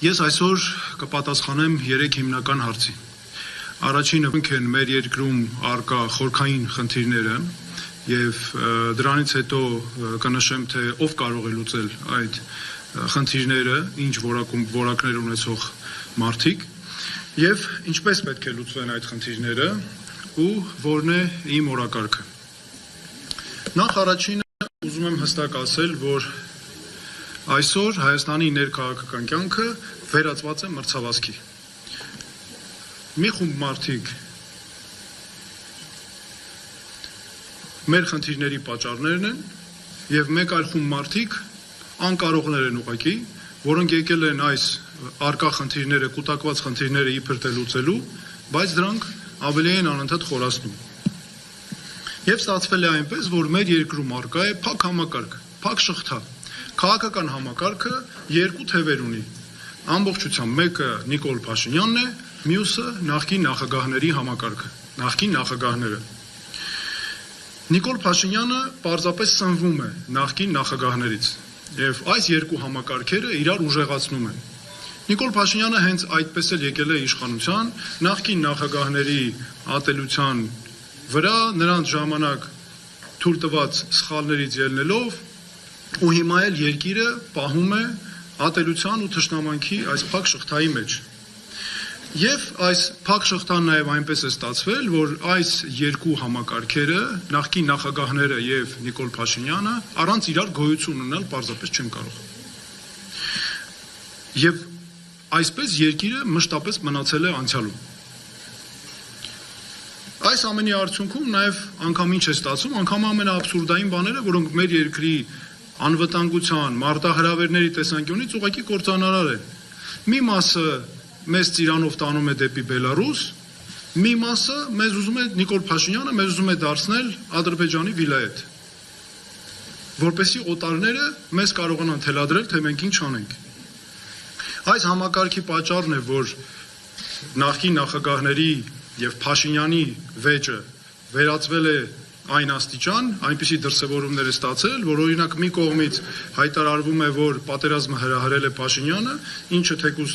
Ես այսօր կպատասխանեմ 3 հիմնական հարցի։ Առաջինը են մեր երկրում առկա խորքային խնդիրները եւ դրանից հետո կնշեմ, թե ով կարող է լուծել այդ խնդիրները, ինչ որակներ ունեցող մարդիկ եւ ինչպես պետք է լուծվեն այդ խնդիրները ու որն է իմ օրակարգը։ Նախ առաջինը ուզում եմ հստակ ասել, որ այսօր Հայաստանի ներքաղաքական կյանքը վերածված է մրցավազքի։ Մի խումբ մարդիկ մեր խնդիրների պատճառներն են եւ մեկ այլ խումբ մարդիկ անկարողներ են ուղղակի, որոնք եկել են այս առկա խնդիրները, կուտակված խնդիրները իբր թե լուծելու, բայց դրանք ավելի են անընդհատ խորացնում։ Եվ ստացվել է այնպես, որ մեր երկրում առկա է փակ համակարգ, փակ շղթա։ Քաղաքական համակարգը երկու թևեր ունի։ Ամբողջությամբ մեկը Նիկոլ Փաշինյանն է, մյուսը նախկին նախագահների համակարգը, նախկին նախագահները։ Նիկոլ Փաշինյանը պարզապես սնվում է նախկին նախագահներից եւ այս երկու համակարգերը իրար ուժեղացնում են։ Նիկոլ Փաշինյանը հենց այդպես էլ եկել է իշխանության, նախկին նախագահների ատելության վրա նրանց ժամանակ թույլ տված սխալներից ելնելով ու հիմա էլ երկիրը պահում է ատելության ու թշնամանքի այս փակ շղթայի մեջ։ Եվ այս փակ շղթան նաև այնպես է ստացվել, որ այս երկու համակարգերը, նախկին նախագահները եւ Նիկոլ Փաշինյանը, առանց իրար գոյություն ունենալ պարզապես չեն կարող։ Եվ այսպես երկիրը մշտապես մնացել է անցյալում։ Այս ամենի արդյունքում նաև անգամ ինչ է ստացվում, անգամ ամենաաբսուրդային բաները, որոնք մեր երկրի անվտանգության, մարտահրավերների տեսանկյունից ուղղակի կործանարար է։ Մի մասը մեզ ծիրանով տանում է դեպի Բելարուս, մի մասը մեզ ուզում է Նիկոլ Փաշինյանը մեզ ուզում է դարձնել Ադրբեջանի վիլայետ, որպեսզի օտարները մեզ կարողանան թելադրել, թե մենք ինչ անենք։ Այս համակարգի պատճառն է, որ նախկին նախագահների եւ Փաշինյանի վեճը վերածվել է այն աստիճան, այնպիսի դրսևորումներ է ստացել, որ օրինակ մի կողմից հայտարարվում է, որ պատերազմը հրահրել է Փաշինյանը, ինչը թեկուզ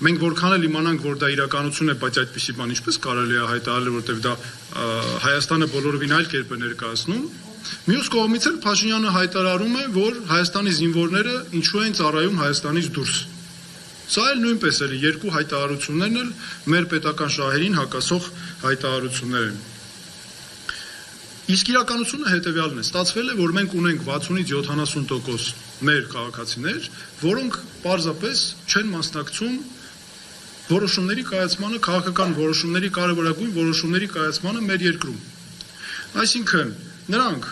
մենք որքան էլ իմանանք, որ դա իրականություն է, բայց այդպիսի բան ինչպես կարելի է հայտարարել, որտեղ դա Հայաստանը բոլորովին այլ կերպ է ներկայացնում։ Մյուս կողմից էլ Փաշինյանը հայտարարում է, որ Հայաստանի զինվորները ինչու են ծառայում Հայաստանից դուրս։ Սա էլ նույնպես էլ երկու հայտարարություններն էլ մեր պետական շահերին հակասող հայտարարություններ են։ Իսկ իրականությունը հետևյալն է, ստացվել է, որ մենք ունենք 60-ից 70% մեր քաղաքացիներ, որոնք պարզապես չեն մասնակցում որոշումների կայացմանը, քաղաքական որոշումների, կարևորագույն որոշումների կայացմանը մեր երկրում։ Այսինքն, նրանք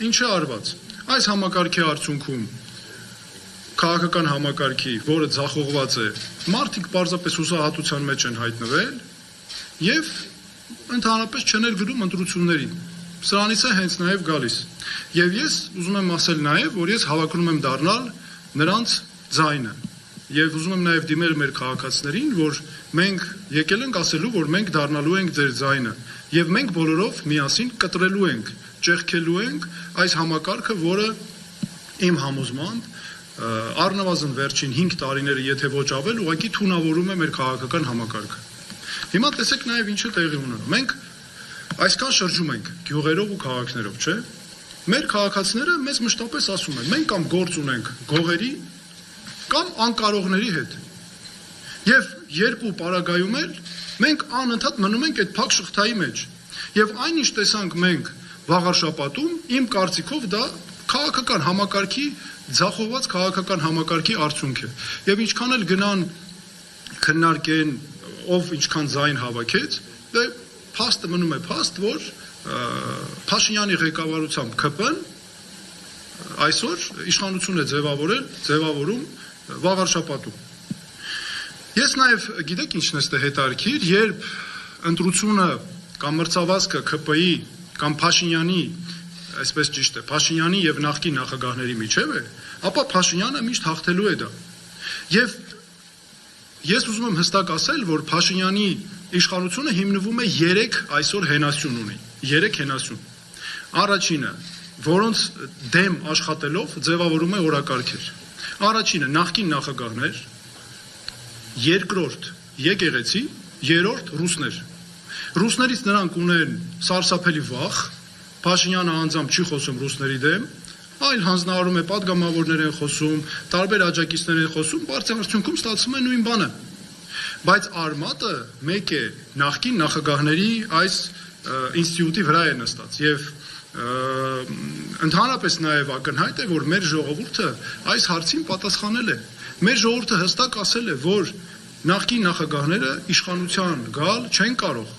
ինչ է արված։ Այս համակարգի արդյունքում քաղաքական համակարգի, որը ձախողված է, մարդիկ պարզապես հուսահատության մեջ են հայտնվել եւ ընդհանրապես չեն էլ գրում ընտրություններին։ Սրանից է հենց նաև գալիս։ Եվ ես ուզում եմ ասել նաև, որ ես հավակնում եմ դառնալ նրանց ձայնը։ Եվ ուզում եմ նաև դիմել մեր քաղաքացիներին, որ մենք եկել ենք ասելու, որ մենք դառնալու ենք ձեր ձայնը։ Եվ մենք բոլորով միասին կտրելու ենք, ճեղքելու ենք այս համակարգը, որը իմ համոզմամբ առնվազն վերջին 5 տարիները, եթե ոչ ավել, ուղղակի թունավորում է մեր քաղաքական համակարգը։ Հիմա տեսեք նաև ինչը տեղի ունենում։ Մենք այսքան շրջում ենք գյուղերով ու քաղաքներով, չէ՞։ Մեր քաղաքացիները մեզ մշտապես ասում են, մենք կամ գործ ունենք գողերի կամ անկարողների հետ։ Եվ երկու պարագայում էլ մենք անընդհատ մնում ենք այդ փակ շղթայի մեջ։ Եվ այնինչ տեսանք մենք վաղարշապատում, իմ կարծիքով դա քաղաքական համակարգի ձախողված քաղաքական համակարգի արդյունք է։ Եվ ինչքան էլ գնան քննարկեն, ով ինչքան ձայն հավաքեց, դե փաստը մնում է փաստ, որ Փաշինյանի ղեկավարությամբ ԿՊ-ն այսօր իշխանություն է ձևավորում վաղարշապատում։ Ես նաև գիտեք ինչն է հետաքրքիր, երբ ընտրությունը կամ մրցավազքը ԿՊ-ի կամ Փաշինյանի, այսպես ճիշտ է, Փաշինյանի եւ նախկին նախագահների միջև է, ապա Փաշինյանը միշտ հաղթելու է դա։ Եվ ես ուզում եմ հստակ ասել, որ Փաշինյանի իշխանությունը հիմնվում է 3 այսօր հենասյուն ունի, 3 հենասյուն։ Առաջինը, որոնց դեմ աշխատելով ձևավորում է օրակարգեր։ Առաջինը նախկին նախագահներ, երկրորդ եկեղեցի, երրորդ ռուսներ։ Ռուսներից նրանք ունեն սարսափելի վախ, Փաշինյանը անձամբ չի խոսում ռուսների դեմ, այլ հանձնարարում է պատգամավորներ են խոսում, տարբեր աջակիցներ են խոսում, բարձր արդյունքում ստացվում է նույն բանը։ Բայց արմատը մեկ է նախկին նախագահների այս ինստիտուտի վրա է նստած եւ ընդհանրապես նաեւ ակնհայտ է, որ մեր ժողովուրդը այս հարցին պատասխանել է։ Մեր ժողովուրդը հստակ ասել է, որ նախկին նախագահները իշխանության գալ չեն կարող։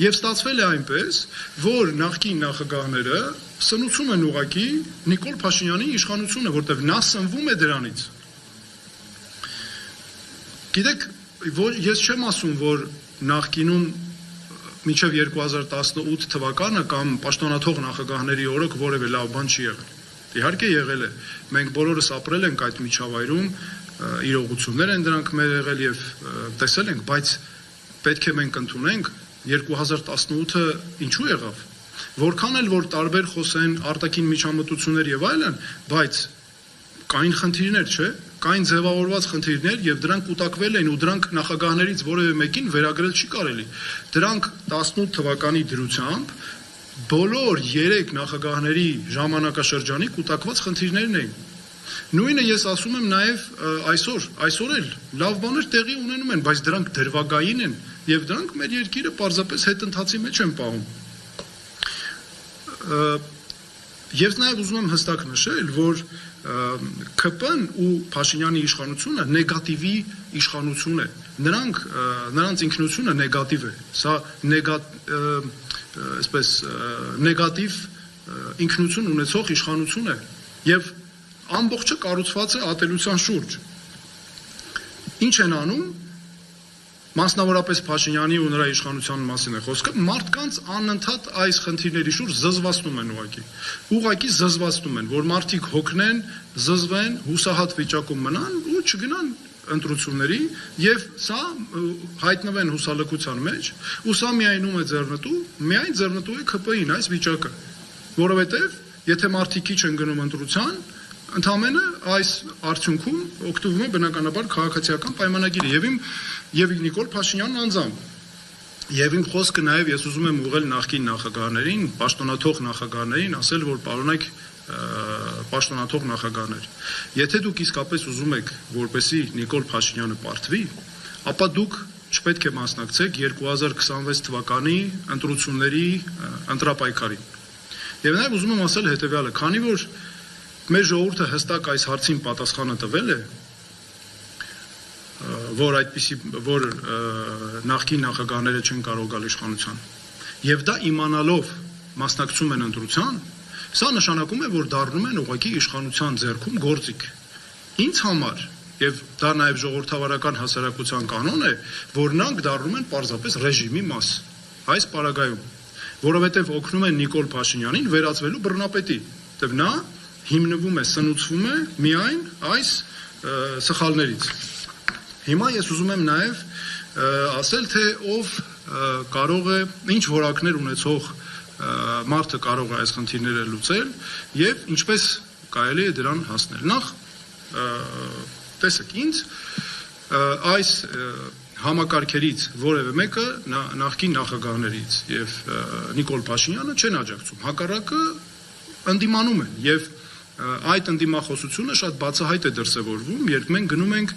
Եվ ստացվել է այնպես, որ նախկին նախագահները սնուցում են ուղղակի Նիկոլ Փաշինյանի իշխանությունը, որտեղ նա սնվում է դրանից։ Գիտեք, ես չեմ ասում, որ նախկինում մինչև 2018 թվականը կամ պաշտոնաթող նախագահների օրոք որևէ լավ բան չի եղել։ Իհարկե եղել է։ Մենք բոլորս ապրել ենք այդ միջավայրում, իրողություններ են դրանք մեր եղել եւ տեսել ենք, բայց պետք է մենք ընդունենք 2018-ը ինչու եղավ։ Որքան էլ որ տարբեր խոսեն արտաքին միջամտություններ եւ այլն, բայց կային խնդիրներ, չէ՞, կային ձևավորված խնդիրներ եւ դրանք կուտակվել են ու դրանք նախագահներից որևէ մեկին վերագրել չի կարելի։ Դրանք 18 թվականի դրությամբ բոլոր 3 նախագահների ժամանակաշրջանի կուտակված խնդիրներն էին։ Նույնը ես ասում եմ նաեւ այսօր էլ լավ բաներ տեղի ունենում են, բայց դրանք դրվագային են եւ դրանք մեր երկիրը պարզապես հետընթացի մեջ են պահում։ Ես նաեւ ուզում եմ հստակ նշել, որ ԿՊ-ն ու Փաշինյանի իշխանությունը նեգատիվի իշխանություն է։ Նրանց ինքնությունը նեգատիվ է։ Սա այսպես նեգատիվ ինքնություն ունեցող իշխանություն է եւ ամբողջը կառուցված է ատելության շուրջ։ Ինչ են անում, մասնավորապես Փաշինյանի ու նրա իշխանության մասին է խոսքը, մարդկանց անընդհատ այս խնդիրների շուրջ զզվացնում են ուղղակի զզվացնում են, որ մարդիկ հոգնեն, զզվեն, հուսահատ վիճակում մնան ու չգնան ընտրությունների եւ սա հայտնվեն հուսալքության մեջ ու սա միայնում է միայն ձեռնտու է ԿՊ-ին այս վիճակը, որովհետեւ եթե մարդիկ քիչ են գնում ընտրության, ընդհանրապես այս արդյունքում օգտվում է բնականաբար քաղաքացիական պայմանագիրը եւ Նիկոլ Փաշինյանն անձամբ եւ իմ խոսքը նաեւ ես ուզում եմ ուղղել նախկին նախագահներին, պաշտոնաթող նախագահներին, ասել որ պարոնայք պաշտոնաթող նախագահներ, եթե դուք իսկապես ուզում եք որպեսի Նիկոլ Փաշինյանը պարտվի, ապա դուք չպետք է մասնակցեք 2026 թվականի ընտրությունների ընտրապայքարին։ Եվ նաեւ ուզում եմ ասել հետեւյալը, քանի որ մեր ժողովուրդը հստակ այս հարցին պատասխանը տվել է, որ նախկին նախագահները չեն կարող գալ իշխանության, եւ դա իմանալով մասնակցում են ընտրության, սա նշանակում է, որ դառնում են ուղղակի իշխանության ձեռքում գործիք։ Ինձ համար, եւ դա նաեւ ժողովրդավարական հասարակության կանոն է, որ նրանք դառնում են պարզապես ռեժիմի մաս այս պարագայում, որովհետեւ օգնում են Նիկոլ Փաշինյանին վերածվելու բռնապետի, որտեղ նա հիմնվում է, սնուցվում է միայն այս սխալներից։ Հիմա ես ուզում եմ նաև ասել, թե ով կարող է, ինչ որակներ ունեցող մարդը կարող է այս խնդիրները լուծել եւ ինչպես կարելի է դրան հասնել։ Նախ տեսեք, ինձ այս համակարգերից որևէ մեկը նախկին նախագահներից եւ Նիկոլ Փաշինյանը չեն աջակցում, հակառակը ընդդիմանում են եւ այդ ընդդիմախոսությունը շատ բացահայտ է դրսևորվում, երբ մենք գնում ենք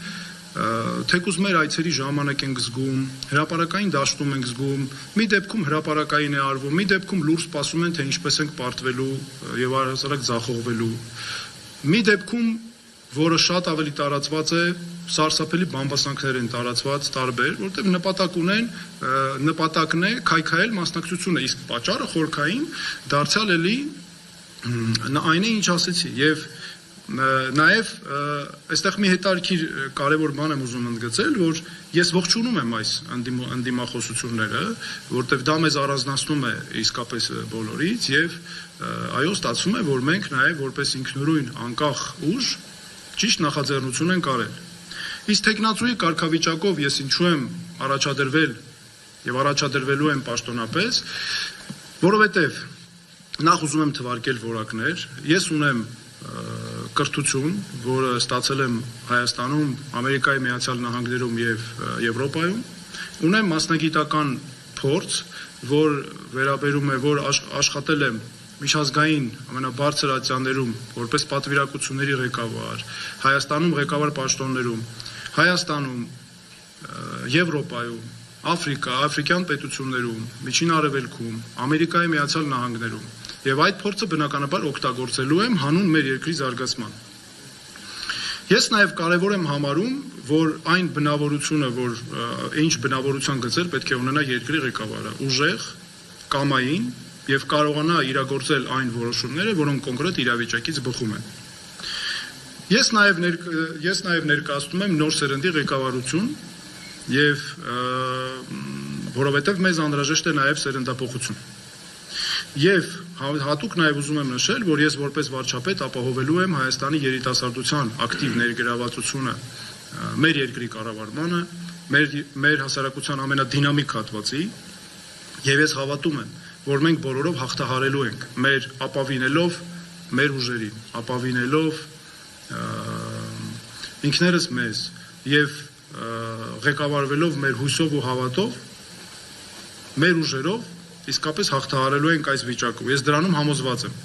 թեկուզ մեր այցերի ժամանակ ենք զգում, հրապարակային դաշտում ենք զգում, մի դեպքում հրապարակային է արվում, մի դեպքում լուրջ սպասում են, թե ինչպես ենք պարտվելու եւ առհասարակ ձախողվելու։ Մի դեպքում, որը շատ ավելի տարածված է, սարսափելի բամբասանքներ են տարածված տարբեր, որտեղ նպատակն է քայքայել մասնակցությունը, իսկ պատճառը խորքային դարձյալ էլի այն է, ինչ ասեցի, եւ նաեւ այստեղ մի հետարքիր կարևոր բան եմ ուզում ընդգծել, որ ես ողջունում եմ այս ընդդիմախոսությունները, որտեղ դա մեզ առանձնացնում է իսկապես բոլորից եւ այո, ստացվում է, որ մենք նաեւ որպես ինքնուրույն անկախ ուժ ճիշտ նախաձեռնություն ենք արել։ Իսկ տեխնացուի կարգավիճակով ես ինչու եմ առաջադրվել եւ առաջադրվելու եմ պաշտոնապես, որովհետեւ նախ ուզում եմ թվարկել որակներ, ես ունեմ կրթություն, որը ստացել եմ Հայաստանում, Ամերիկայի Միացյալ Նահանգներում եւ Եվրոպայում, ունեմ մասնագիտական փորձ, որ վերաբերում է, որ աշխատել եմ միջազգային ամենաբարձր ատյաններում որպես պատվիրակությունների ղեկավար, Հայաստանում ղեկավար պաշտոններում, Հայաստանում, Եվրոպայում, Աֆրիկյան պետություններում, Միջին Արևելքում, Ամերիկայի Միացյալ Նահանգներում եւ այդ փորձը բնականաբար օգտագործելու եմ հանուն մեր երկրի զարգացման։ Ես նաեւ կարեւոր եմ համարում, որ այն բնավորությունը, որ ինչ բնավորության գծեր պետք է ունենա երկրի ղեկավարը, ուժեղ, կամային եւ կարողանա իրագործել այն որոշումները, որոնք կոնկրետ իրավիճակից բխում են։ Ես նաեւ ներկայացնում եմ նոր սերնդի ղեկավարություն եւ որովհետեւ մեզ անհրաժեշտ է նաեւ սերնդափոխություն։ Եվ հատուկ նաեւ ուզում եմ նշել, որ ես որպես վարչապետ ապահովելու եմ Հայաստանի երիտասարդության ակտիվ ներգրավվածությունը մեր երկրի կառավարմանը, մեր հասարակության ամենադինամիկ հատվածի, եւ ես հավատում եմ, որ մենք բոլորով հաղթահարելու ենք, մեր ապավինելով մեր ուժերին, ապավինելով ինքներս մեզ եւ ղեկավարվելով մեր հույսով ու հավատով, մեր ուժերով իսկապես հաղթահարելու ենք այս վիճակը։ Ես դրանում համոզված եմ։